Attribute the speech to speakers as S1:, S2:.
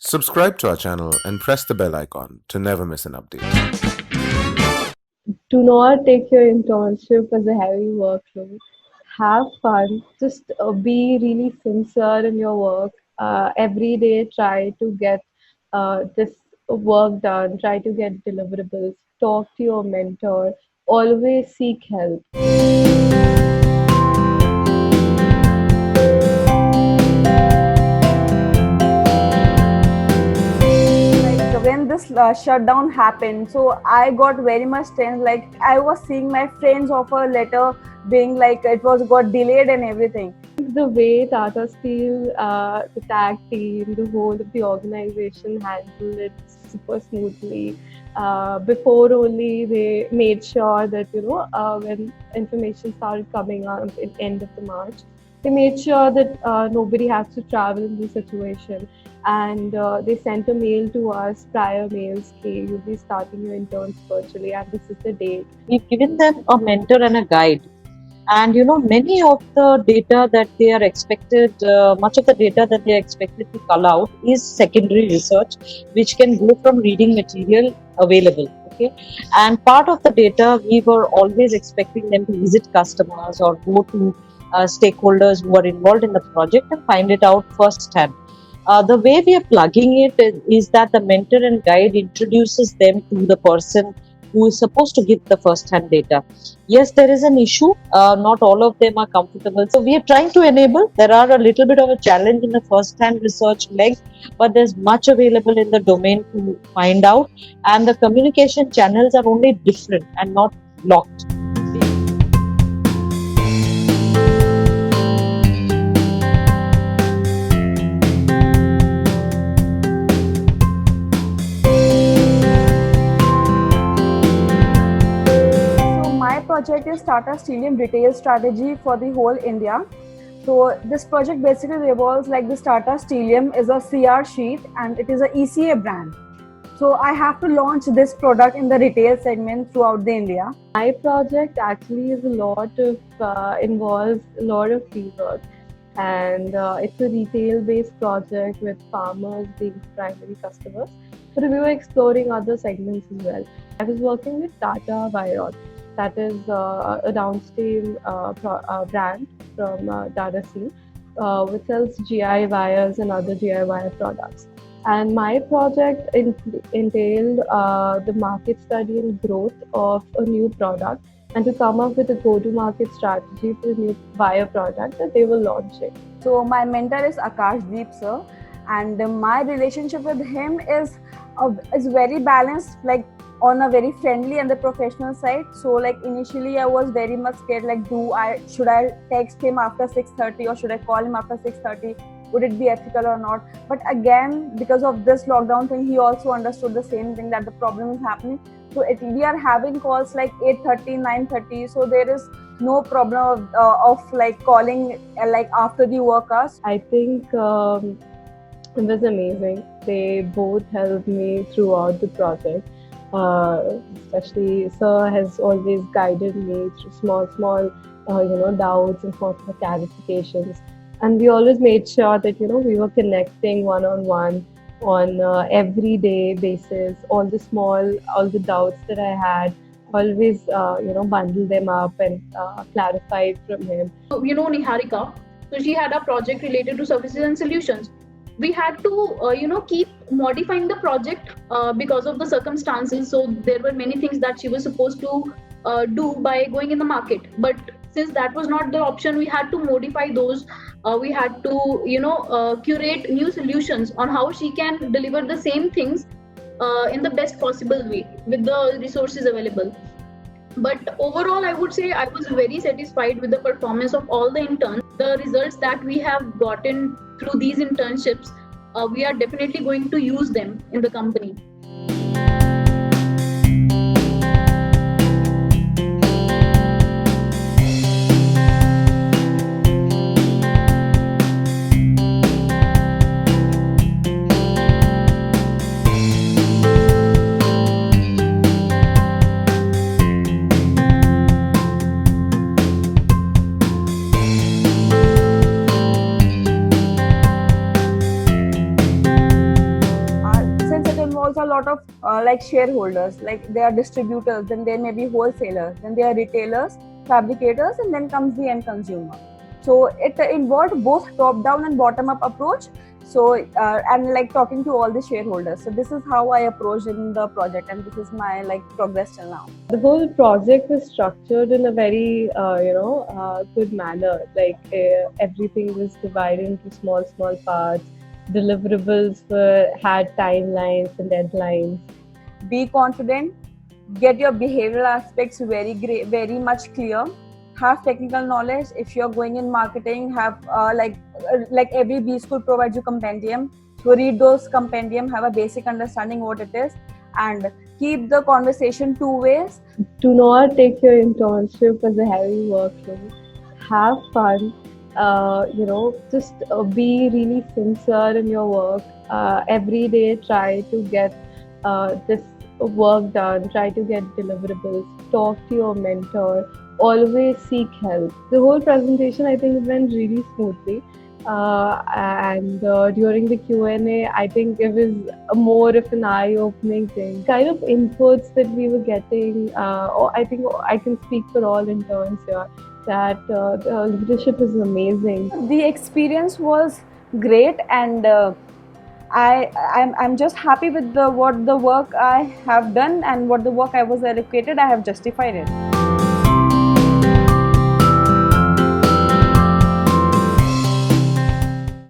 S1: Subscribe to our channel and press the bell icon to never miss an update.
S2: Do not take your internship as a heavy workload. Have fun. Just be really sincere in your work. Every day, try to get this work done. Try to get deliverables. Talk to your mentor. Always seek help.
S3: Like when this shutdown happened, so I got very much tense. Like I was seeing my friends offer letter being like it was got delayed and everything.
S2: The way Tata Steel, the tag team, the whole of the organization handled it super smoothly. Before only they made sure that when information started coming up in end of the March, they made sure that nobody has to travel in this situation, and they sent a mail to us, prior mails. Okay, you'll be starting your interns virtually, and this is the date.
S4: We've given them a mentor and a guide. And many of the data that they are expected, much of the data that they are expected to cull out is secondary research, which can go from reading material available. Okay, and part of the data we were always expecting them to visit customers or go to stakeholders who are involved in the project and find it out firsthand. The way we are plugging it is that the mentor and guide introduces them to the person who is supposed to give the first-hand data. Yes, there is an issue. Not all of them are comfortable. So we are trying to enable. There are a little bit of a challenge in the first-hand research leg, but there's much available in the domain to find out. And the communication channels are only different and not locked.
S3: So my project is Tata Steelium retail strategy for the whole India. So this project basically revolves like this. Tata Steelium is a CR sheet and it is a ECA brand. So I have to launch this product in the retail segment throughout the India.
S2: My project actually is a lot of involves a lot of fieldwork, and it's a retail-based project with farmers being primary customers. But we were exploring other segments as well. I was working with Tata Vyron, that is a downstream brand from Tata Steel, which sells GI wires and other GI wire products. And my project entailed the market study and growth of a new product, and to come up with a go-to-market strategy for the new wire product that they were launching.
S3: So my mentor is Akash Deep sir, and my relationship with him is very balanced, like on a very friendly and the professional side. So like initially I was very much scared, like should I text him after 6:30 or should I call him after 6:30? Would it be ethical or not? But again, because of this lockdown thing, he also understood the same thing, that the problem is happening. So we are having calls like 8:30, 9:30. So there is no problem of like calling like after the work hours.
S2: I think it was amazing. They both helped me throughout the project. Especially Sir has always guided me through small doubts and small clarifications. And we always made sure that we were connecting one-on-one on everyday basis. All the doubts that I had, always bundle them up and clarify from him.
S5: Niharika, so she had a project related to services and solutions. We had to keep modifying the project because of the circumstances. So there were many things that she was supposed to do by going in the market, but since that was not the option, we had to modify those. We had to curate new solutions on how she can deliver the same things in the best possible way with the resources available. But overall, I would say I was very satisfied with the performance of all the interns. The results that we have gotten through these internships, we are definitely going to use them in the company.
S3: involves a lot of like shareholders, like they are distributors, then there may be wholesalers, then there are retailers, fabricators, and then comes the end consumer. So it involved both top down and bottom up approach. So and like talking to all the shareholders. So this is how I approached in the project, and this is my like progress till now.
S2: The whole project was structured in a very good manner. Like everything was divided into small parts. Deliverables had timelines and deadlines.
S3: Be confident, get your behavioral aspects very much clear, have technical knowledge. If you're going in marketing, have like every B school provides you compendium, so read those compendium, have a basic understanding what it is, and keep the conversation two ways.
S2: Do not take your internship as a heavy workload. Have fun. Just be really sincere in your work. Every day try to get this work done, try to get deliverables, talk to your mentor, always seek help. The whole presentation, I think, went really smoothly. And during the Q&A, I think it was more of an eye-opening thing. Kind of inputs that we were getting, I think I can speak for all interns here, that the leadership is amazing.
S3: The experience was great, and I'm just happy with what the work I have done and what the work I was allocated. I have justified it.